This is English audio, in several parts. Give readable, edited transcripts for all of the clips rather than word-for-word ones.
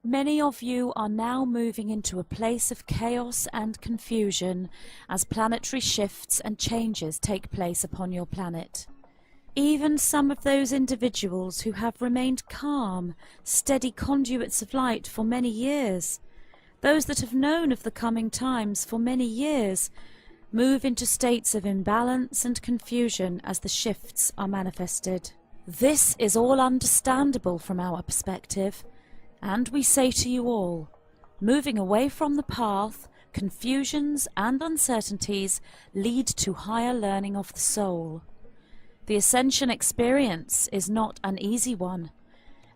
Many of you are now moving into a place of chaos and confusion as planetary shifts and changes take place upon your planet. Even some of those individuals who have remained calm, steady conduits of light for many years, those that have known of the coming times for many years, move into states of imbalance and confusion as the shifts are manifested. This is all understandable from our perspective, and we say to you all, moving away from the path, confusions and uncertainties lead to higher learning of the soul. The ascension experience is not an easy one,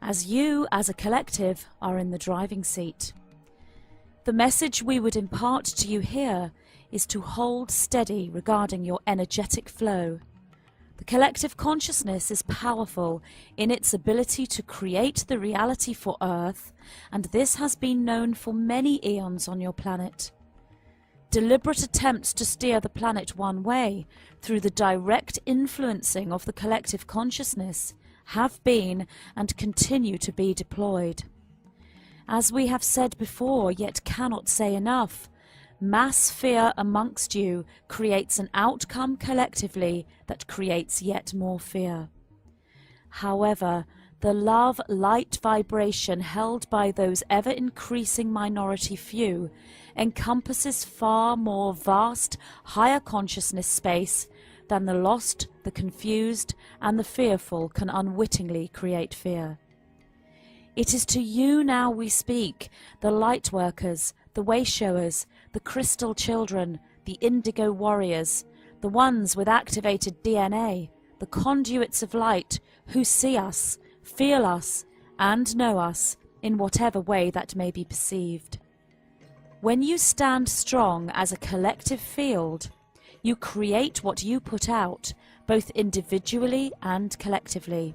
as you, as a collective, are in the driving seat. The message we would impart to you here is to hold steady regarding your energetic flow. The collective consciousness is powerful in its ability to create the reality for Earth, and this has been known for many eons on your planet. Deliberate attempts to steer the planet one way through the direct influencing of the collective consciousness have been and continue to be deployed. As we have said before, yet cannot say enough, mass fear amongst you creates an outcome collectively that creates yet more fear. However, the love light vibration held by those ever-increasing minority few encompasses far more vast, higher consciousness space than the lost, the confused, and the fearful can unwittingly create fear. It is to you now we speak, the light workers, the way showers, the crystal children, the indigo warriors, the ones with activated DNA, the conduits of light who see us, feel us, and know us in whatever way that may be perceived. When you stand strong as a collective field, you create what you put out, both individually and collectively.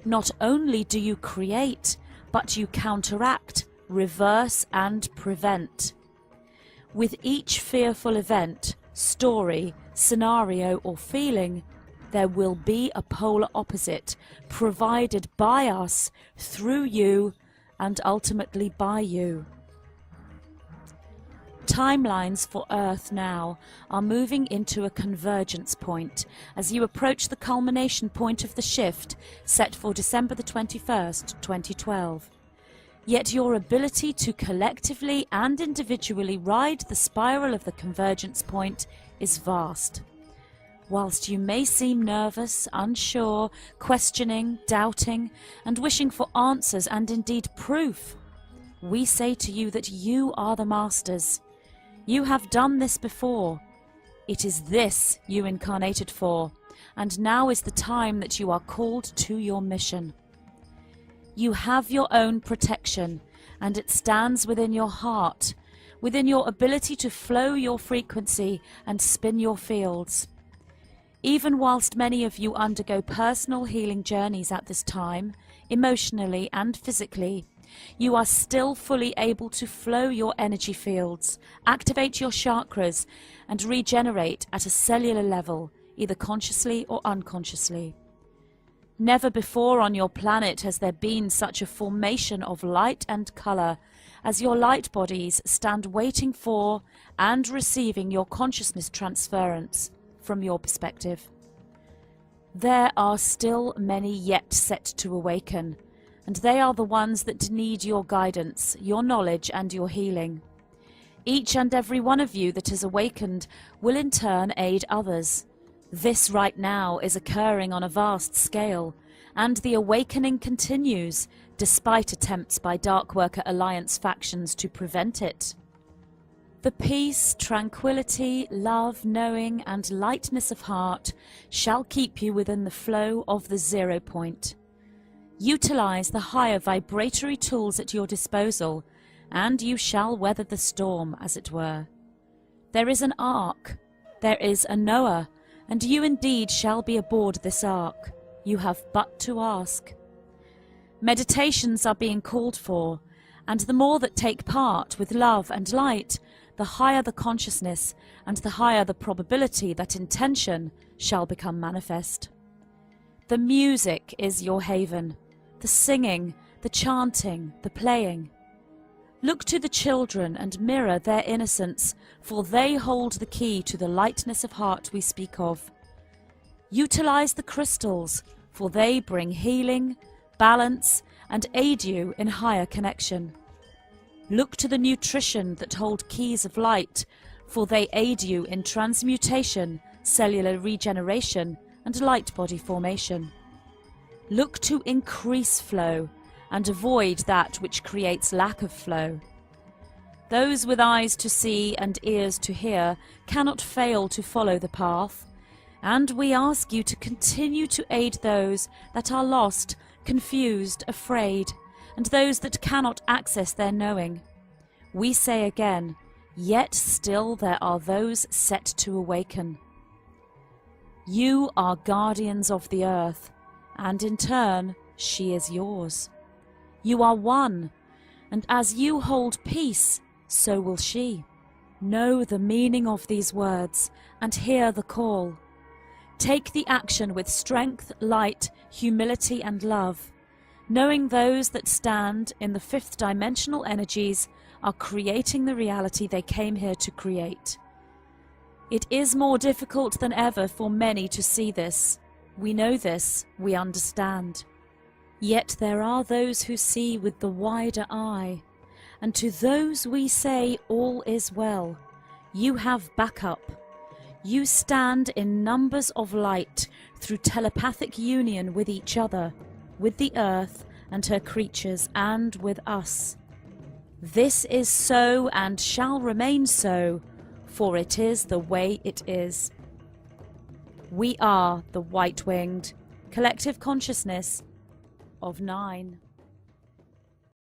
Not only do you create, but you counteract, reverse, and prevent. With each fearful event, story, scenario, or feeling, there will be a polar opposite provided by us, through you, and ultimately by you. Timelines for Earth now are moving into a convergence point as you approach the culmination point of the shift set for December the 21st, 2012. Yet your ability to collectively and individually ride the spiral of the convergence point is vast. Whilst you may seem nervous, unsure, questioning, doubting, and wishing for answers and indeed proof, we say to you that you are the masters. You have done this before. It is this you incarnated for, and now is the time that you are called to your mission. You have your own protection, and it stands within your heart, within your ability to flow your frequency and spin your fields. Even whilst many of you undergo personal healing journeys at this time, emotionally and physically, you are still fully able to flow your energy fields, activate your chakras, and regenerate at a cellular level, either consciously or unconsciously. Never before on your planet has there been such a formation of light and color as your light bodies stand waiting for and receiving your consciousness transference from your perspective. There are still many yet set to awaken, and they are the ones that need your guidance, your knowledge, and your healing. Each and every one of you that has awakened will in turn aid others. This right now is occurring on a vast scale, and the awakening continues, despite attempts by Dark Worker Alliance factions to prevent it. The peace, tranquility, love, knowing, and lightness of heart shall keep you within the flow of the 0 point. Utilize the higher vibratory tools at your disposal, and you shall weather the storm, as it were. There is an ark, there is a Noah, and you indeed shall be aboard this ark. You have but to ask. Meditations are being called for, and the more that take part with love and light, the higher the consciousness, and the higher the probability that intention shall become manifest. The music is your haven, the singing, the chanting, the playing. Look to the children and mirror their innocence, for they hold the key to the lightness of heart we speak of. Utilize the crystals, for they bring healing, balance, and aid you in higher connection. Look to the nutrition that hold keys of light, for they aid you in transmutation, cellular regeneration, and light body formation. Look to increase flow, and avoid that which creates lack of flow. Those with eyes to see and ears to hear cannot fail to follow the path, and we ask you to continue to aid those that are lost, confused, afraid, and those that cannot access their knowing. We say again, yet still there are those set to awaken. You are guardians of the earth, and in turn, she is yours. You are one, and as you hold peace, so will she. Know the meaning of these words, and hear the call. Take the action with strength, light, humility, and love, knowing those that stand in the fifth dimensional energies are creating the reality they came here to create. It is more difficult than ever for many to see this. We know this, we understand. Yet there are those who see with the wider eye, and to those we say all is well. You have backup. You stand in numbers of light through telepathic union with each other, with the earth and her creatures, and with us. This is so and shall remain so, for it is the way it is. We are the white-winged collective consciousness of 9.